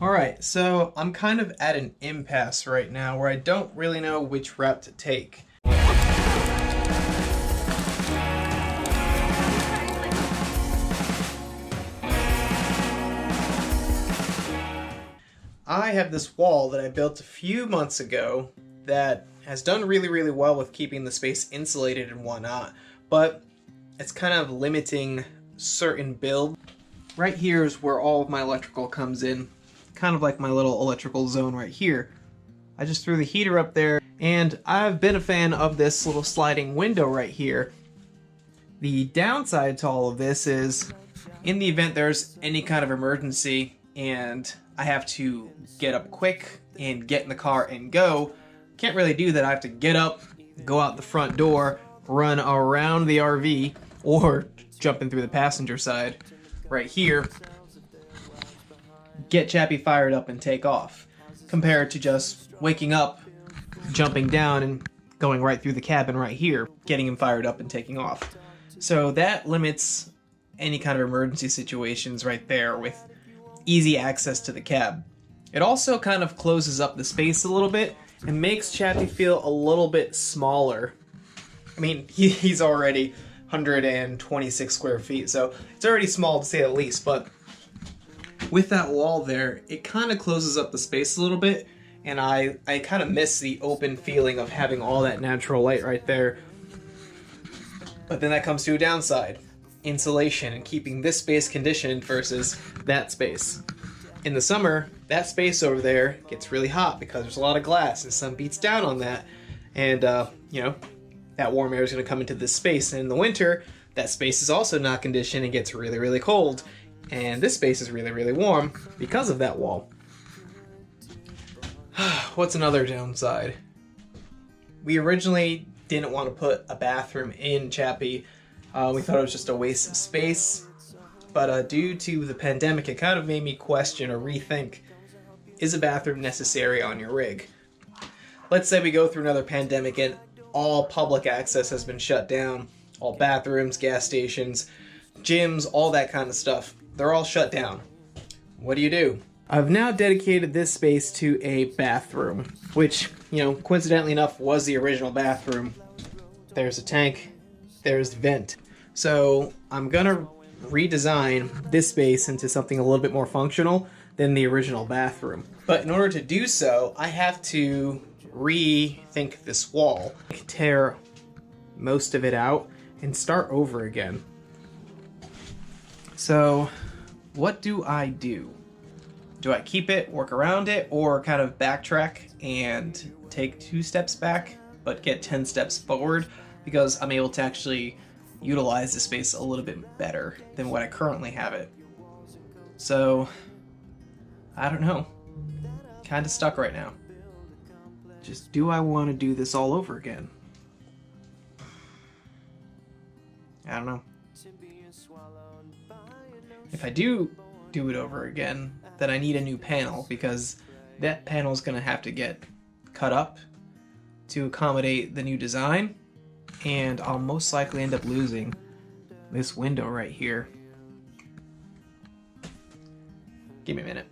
Alright, so I'm kind of at an impasse right now where I don't really know which route to take. I have this wall that I built a few months ago that has done really well with keeping the space insulated and whatnot, but it's kind of limiting certain builds. Right here is where all of my electrical comes in, kind of like my little electrical zone right here. I just threw the heater up there, and I've been a fan of this little sliding window right here. The downside to all of this is, in the event there's any kind of emergency and I have to get up quick and get in the car and go, can't really do that. I have to get up, go out the front door, run around the RV, or jump in through the passenger side right here, get Chappie fired up and take off, compared to just waking up, jumping down, and going right through the cabin right here, getting him fired up and taking off. So that limits any kind of emergency situations right there with easy access to the cab. It also kind of closes up the space a little bit and makes Chappie feel a little bit smaller. I mean, he's already 126 square feet, so it's already small to say the least, but with that wall there, it kind of closes up the space a little bit, and I kind of miss the open feeling of having all that natural light right there. But then that comes to a downside: insulation and keeping this space conditioned versus that space. In the summer, that space over there gets really hot because there's a lot of glass and sun beats down on that, and you know, that warm air is going to come into this space. And in the winter, that space is also not conditioned and gets really cold, and this space is really warm because of that wall. What's another downside? We originally didn't want to put a bathroom in Chappie. We thought it was just a waste of space, but due to the pandemic, it kind of made me question or rethink, is a bathroom necessary on your rig? Let's say we go through another pandemic and all public access has been shut down. All bathrooms, gas stations, gyms, all that kind of stuff. They're all shut down. What do? I've now dedicated this space to a bathroom, which, you know, coincidentally enough, was the original bathroom. There's a tank, there's the vent. So I'm gonna redesign this space into something a little bit more functional than the original bathroom. But in order to do so, I have to rethink this wall, tear most of it out, and start over again. So what do? Do I keep it, work around it, or kind of backtrack and take 2 steps back but get 10 steps forward, because I'm able to actually utilize the space a little bit better than what I currently have it? So I don't know, kind of stuck right now. Just, do I want to do this all over again? I don't know. If I do it over again, then I need a new panel, because that panel is going to have to get cut up to accommodate the new design, and I'll most likely end up losing this window right here. Give me a minute.